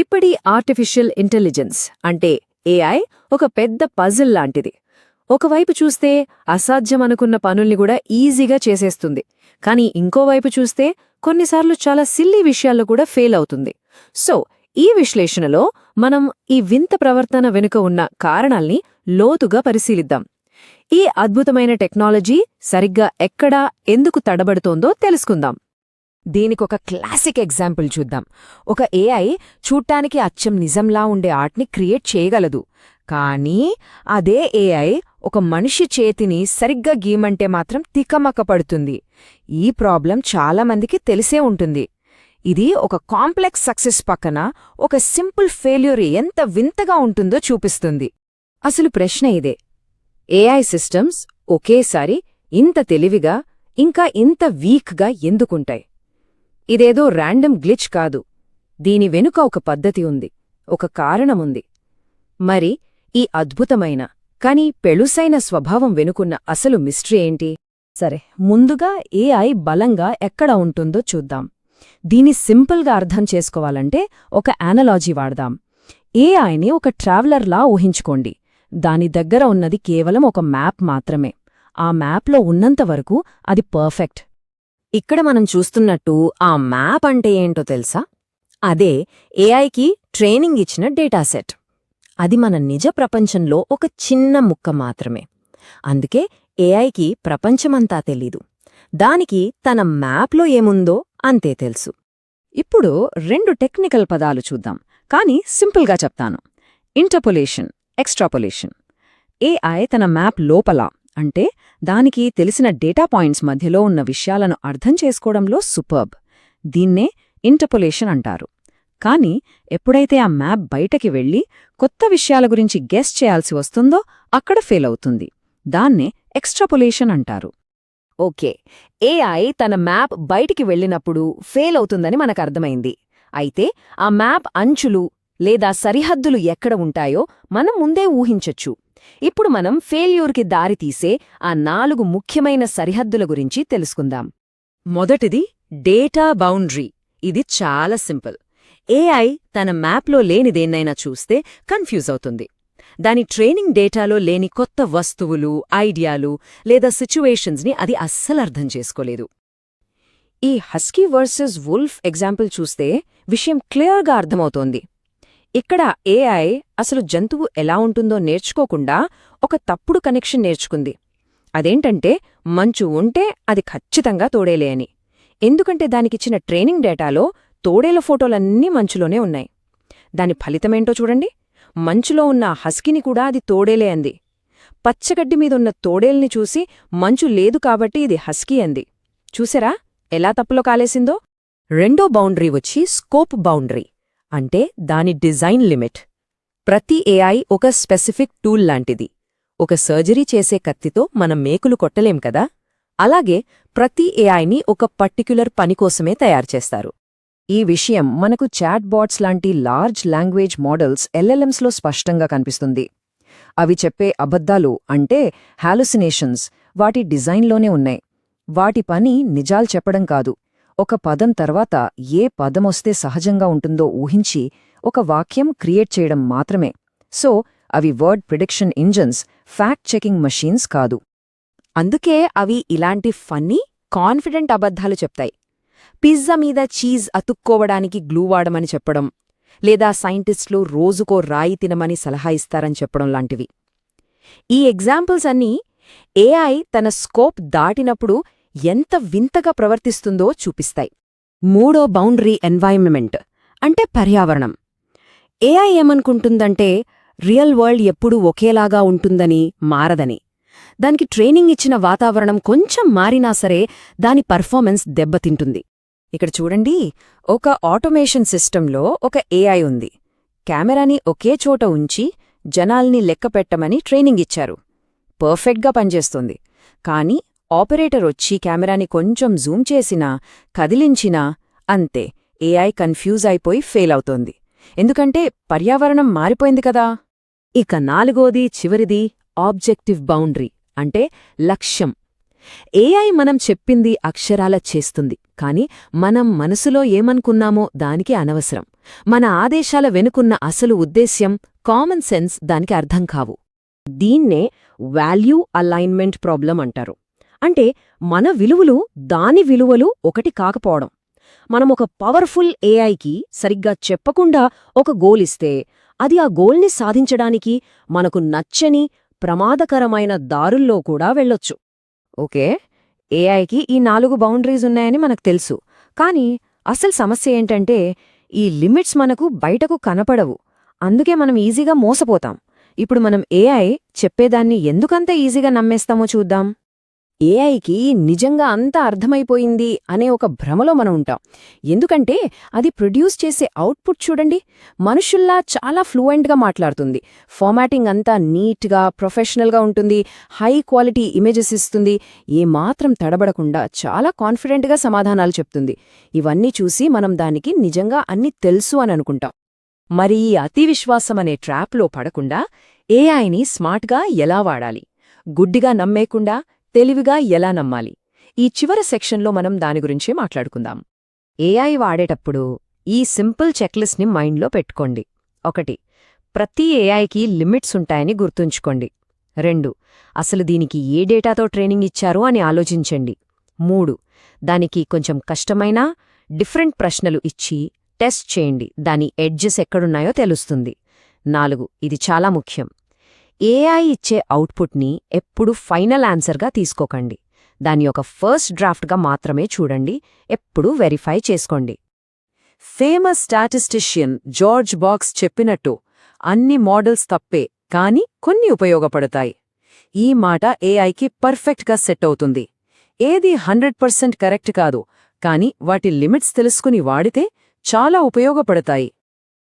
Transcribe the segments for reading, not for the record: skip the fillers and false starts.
ఇప్పటి artificial intelligence అంటే AI ఒక పెద్ద పజిల్ లాంటిది. ఒకవైపు చూస్తే అసాధ్యమనుకున్న పనుల్ని కూడా ఈజీగా చేసేస్తుంది, కానీ ఇంకోవైపు చూస్తే కొన్నిసార్లు చాలా సిల్లీ విషయాల్లో కూడా ఫెయిల్ అవుతుంది. సో ఈ విశ్లేషణలో మనం ఈ వింత ప్రవర్తన వెనుక ఉన్న కారణాల్ని లోతుగా పరిశీలిద్దాం. ఈ అద్భుతమైన టెక్నాలజీ సరిగ్గా ఎక్కడా ఎందుకు తడబడుతోందో తెలుసుకుందాం. దీనికొక క్లాసిక్ ఎగ్జాంపుల్ చూద్దాం. ఒక ఏఐ చూడ్డానికి అచ్చం నిజంలా ఉండే ఆర్ట్ని క్రియేట్ చేయగలదు, కానీ అదే ఏఐ ఒక మనిషి చేతిని సరిగ్గా గీయమంటే మాత్రం తికమక పడుతుంది. ఈ ప్రాబ్లం చాలామందికి తెలిసే ఉంటుంది. ఇది ఒక కాంప్లెక్స్ సక్సెస్ పక్కన ఒక సింపుల్ ఫెయిల్యూర్ ఎంత వింతగా ఉంటుందో చూపిస్తుంది. అసలు ప్రశ్న ఇదే: ఏఐ సిస్టమ్స్ ఒకేసారి ఇంత తెలివిగా ఇంకా ఇంత వీక్గా ఎందుకుంటాయి? ఇదేదో ర్యాండమ్ గ్లిచ్ కాదు. దీని వెనుక ఒక పద్ధతి ఉంది, ఒక కారణముంది. మరి ఈ అద్భుతమైన కాని పెళుసైన స్వభావం వెనుకున్న అసలు మిస్టరీ ఏంటి? సరే, ముందుగా ఏఐ బలంగా ఎక్కడ ఉంటుందో చూద్దాం. దీన్ని సింపుల్గా అర్థం చేసుకోవాలంటే ఒక యానలాజీ వాడదాం. ఏఐని ఒక ట్రావెలర్లా ఊహించుకోండి. దాని దగ్గర ఉన్నది కేవలం ఒక మ్యాప్ మాత్రమే. ఆ మ్యాప్లో ఉన్నంతవరకు అది పర్ఫెక్ట్. ఇక్కడ మనం చూస్తున్నట్టు ఆ మ్యాప్ అంటే ఏంటో తెలుసా? అదే ఏఐకి ట్రైనింగ్ ఇచ్చిన డేటాసెట్. అది మన నిజ ప్రపంచంలో ఒక చిన్న ముక్క మాత్రమే. అందుకే ఏఐకి ప్రపంచమంతా తెలీదు. దానికి తన మ్యాప్లో ఏముందో అంతే తెలుసు. ఇప్పుడు రెండు టెక్నికల్ పదాలు చూద్దాం, కానీ సింపుల్గా చెప్తాను. Interpolation, extrapolation. ఏఐ తన మ్యాప్ లోపల, అంటే దానికి తెలిసిన డేటా పాయింట్స్ మధ్యలో ఉన్న విషయాలను అర్థం చేసుకోవడంలో సూపర్బ్. దీన్నే ఇంటర్పోలేషన్ అంటారు. కానీ ఎప్పుడైతే ఆ మ్యాప్ బయటకి వెళ్ళి కొత్త విషయాల గురించి గెస్ చేయాల్సి వస్తుందో అక్కడ ఫెయిల్ అవుతుంది. దాన్నే ఎక్స్ట్రాపోలేషన్ అంటారు. ఓకే, ఏఐ తన మ్యాప్ బయటికి వెళ్ళినప్పుడు ఫెయిల్ అవుతుందని మనకర్థమైంది. అయితే ఆ మ్యాప్ అంచులు లేదా సరిహద్దులు ఎక్కడ ఉంటాయో మనం ముందే ఊహించొచ్చు. ఇప్పుడు మనం ఫెయిల్యూర్కి దారితీసే ఆ 4 ముఖ్యమైన సరిహద్దుల గురించి తెలుసుకుందాం. మొదటిది డేటా బౌండరీ. ఇది చాలా సింపుల్. ఏఐ తన మ్యాప్లో లేనిదేన్నైనా చూస్తే కన్ఫ్యూజ్ అవుతుంది. దాని ట్రైనింగ్ డేటాలో లేని కొత్త వస్తువులు, ఐడియాలు లేదా సిచ్యువేషన్స్ని అది అస్సలు అర్థం చేసుకోలేదు. ఈ హస్కీ వర్సెస్ వుల్ఫ్ ఎగ్జాంపుల్ చూస్తే విషయం క్లియర్గా అర్థమవుతోంది. ఇక్కడ ఏఐ అసలు జంతువు ఎలా ఉంటుందో నేర్చుకోకుండా ఒక తప్పుడు కనెక్షన్ నేర్చుకుంది. అదేంటంటే మంచు ఉంటే అది ఖచ్చితంగా తోడేలే అని. ఎందుకంటే దానికిచ్చిన ట్రైనింగ్ డేటాలో తోడేల ఫోటోలన్నీ మంచులోనే ఉన్నాయి. దాని ఫలితమేంటో చూడండి. మంచులో ఉన్న హస్కీని కూడా అది తోడేలే అంది. పచ్చగడ్డి మీదున్న తోడేల్ని చూసి మంచు లేదు కాబట్టి ఇది హస్కీ అంది. చూసారా ఎలా తప్పులో కాలేసిందో? రెండో బౌండరీ వచ్చి స్కోప్ బౌండరీ, అంటే దాని డిజైన్ లిమిట్. ప్రతి ఏఐ ఒక స్పెసిఫిక్ టూల్ లాంటిది. ఒక సర్జరీ చేసే కత్తితో మనం మేకులు కొట్టలేం కదా, అలాగే ప్రతి ఏఐని ఒక పర్టిక్యులర్ పనికోసమే తయారుచేస్తారు. ఈ విషయం మనకు చాట్ బాట్స్ లాంటి లార్జ్ లాంగ్వేజ్ మోడల్స్ ఎల్ఎల్ఎంస్లో స్పష్టంగా కనిపిస్తుంది. అవి చెప్పే అబద్ధాలు అంటే హాలుసినేషన్స్ వాటి డిజైన్లోనే ఉన్నాయి. వాటి పని నిజాలు చెప్పడం కాదు, ఒక పదం తర్వాత ఏ పదమొస్తే సహజంగా ఉంటుందో ఊహించి ఒక వాక్యం క్రియేట్ చేయడం మాత్రమే. సో అవి word prediction engines, fact checking machines కాదు. అందుకే అవి ఇలాంటి ఫన్నీ, కాన్ఫిడెంట్ అబద్ధాలు చెప్తాయి. పిజ్జా మీద చీజ్ అతుక్కోవడానికి గ్లూ వాడమని చెప్పడం, లేదా సైంటిస్టులు రోజుకో రాయి తినమని సలహా ఇస్తారని చెప్పడం లాంటివి. ఈ ఎగ్జాంపుల్స్ అన్నీ ఏఐ తన స్కోప్ దాటినప్పుడు ఎంత వింతగా ప్రవర్తిస్తుందో చూపిస్తాయి. మూడో బౌండరీ ఎన్వైరన్మెంట్, అంటే పర్యావరణం. ఏఐ ఏమనుకుంటుందంటే రియల్ వరల్డ్ ఎప్పుడూ ఒకేలాగా ఉంటుందని, మారదని. దానికి ట్రైనింగ్ ఇచ్చిన వాతావరణం కొంచెం మారినా సరే దాని పర్ఫార్మెన్స్ దెబ్బతింటుంది. ఇక్కడ చూడండి, ఒక ఆటోమేషన్ సిస్టంలో ఒక ఏఐ ఉంది. కెమెరాని ఒకే చోట ఉంచి జనాల్ని లెక్కపెట్టమని ట్రైనింగ్ ఇచ్చారు. పర్ఫెక్ట్గా పనిచేస్తుంది. కానీ ఆపరేటర్ వచ్చి కెమెరాని కొంచెం జూమ్ చేసినా, కదిలించినా అంతే, ఏఐ కన్ఫ్యూజ్ అయిపోయి ఫెయిల్ అవుతోంది. ఎందుకంటే పర్యావరణం మారిపోయింది కదా. ఇక నాలుగోది, చివరిది ఆబ్జెక్టివ్ బౌండరీ, అంటే లక్ష్యం. ఏఐ మనం చెప్పింది అక్షరాల చేస్తుంది, కాని మనం మనసులో ఏమనుకున్నామో దానికి అనవసరం. మన ఆదేశాల వెనుకున్న అసలు ఉద్దేశ్యం, కామన్ సెన్స్ దానికి అర్థం కావు. దీన్నే వాల్యూ అలైన్మెంట్ ప్రాబ్లం అంటారు. అంటే మన విలువలు దాని విలువలు ఒకటి కాకపోవడం. మనమొక పవర్ఫుల్ ఏఐకి సరిగ్గా చెప్పకుండా ఒక గోల్ ఇస్తే అది ఆ గోల్ని సాధించడానికి మనకు నచ్చని, ప్రమాదకరమైన దారుల్లో కూడా వెళ్ళొచ్చు. ఓకే, ఏఐకి ఈ 4 బౌండరీస్ ఉన్నాయని మనకు తెలుసు. కానీ అసలు సమస్య ఏంటంటే ఈ లిమిట్స్ మనకు బయటకు కనపడవు. అందుకే మనం ఈజీగా మోసపోతాం. ఇప్పుడు మనం ఏఐ చెప్పేదాన్ని ఎందుకంత ఈజీగా నమ్మేస్తామో చూద్దాం. ఏఐకి నిజంగా అంతా అర్థమైపోయింది అనే ఒక భ్రమలో మనం ఉంటాం. ఎందుకంటే అది ప్రొడ్యూస్ చేసే అవుట్పుట్ చూడండి, మనుషుల్లా చాలా ఫ్లూయెంట్గా మాట్లాడుతుంది. ఫార్మాటింగ్ అంతా నీట్గా, ప్రొఫెషనల్గా ఉంటుంది. హై క్వాలిటీ ఇమేజెస్ ఇస్తుంది. ఏమాత్రం తడబడకుండా చాలా కాన్ఫిడెంట్గా సమాధానాలు చెప్తుంది. ఇవన్నీ చూసి మనం దానికి నిజంగా అన్నీ తెలుసు అని అనుకుంటాం. మరి ఈ అతి విశ్వాసం అనే ట్రాప్లో పడకుండా ఏఐని స్మార్ట్గా ఎలా వాడాలి, గుడ్డిగా నమ్మేకుండా తెలివిగా ఎలా నమ్మాలి, ఈ చివరి సెక్షన్లో మనం దాని గురించి మాట్లాడుకుందాం. ఏఐ వాడేటప్పుడు ఈ సింపుల్ చెక్లిస్ట్ని మైండ్లో పెట్టుకోండి. 1. ప్రతి ఏఐకి లిమిట్స్ ఉంటాయని గుర్తుంచుకోండి. 2. అసలు దీనికి ఏ డేటాతో ట్రైనింగ్ ఇచ్చారో అని ఆలోచించండి. 3. దానికి కొంచెం కష్టమైన, డిఫరెంట్ ప్రశ్నలు ఇచ్చి టెస్ట్ చేయండి. దాని ఎడ్జెస్ ఎక్కడున్నాయో తెలుస్తుంది. 4. ఇది చాలా ముఖ్యం, ఏఐ ఇచ్చే అవుట్పుట్ని ఎప్పుడు ఫైనల్ ఆన్సర్గా తీసుకోకండి. దాని ఒక ఫస్ట్ డ్రాఫ్ట్గా మాత్రమే చూడండి. ఎప్పుడూ వెరిఫై చేసుకోండి. ఫేమస్ స్టాటిస్టిషియన్ జార్జ్ బాక్స్ చెప్పినట్టు అన్ని మోడల్స్ తప్పే, కానీ కొన్ని ఉపయోగపడతాయి. ఈ మాట ఏఐకి పర్ఫెక్ట్గా సెట్ అవుతుంది. ఏది 100% కరెక్ట్ కాదు, కానీ వాటి లిమిట్స్ తెలుసుకుని వాడితే చాలా ఉపయోగపడతాయి.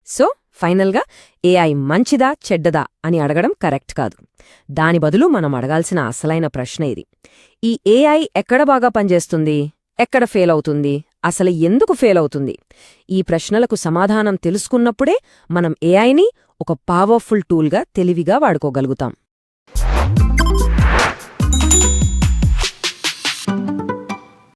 సో ఫైనల్గా ఏఐ మంచిదా చెడ్డదా అని అడగడం కరెక్ట్ కాదు. దాని బదులు మనం అడగాల్సిన అసలైన ప్రశ్న ఇది: ఈ ఏఐ ఎక్కడ బాగా పనిచేస్తుంది, ఎక్కడ ఫెయిల్ అవుతుంది, అసలు ఎందుకు ఫెయిల్ అవుతుంది? ఈ ప్రశ్నలకు సమాధానం తెలుసుకున్నప్పుడే మనం ఏఐని ఒక పవర్ఫుల్ టూల్గా తెలివిగా వాడుకోగలుగుతాం.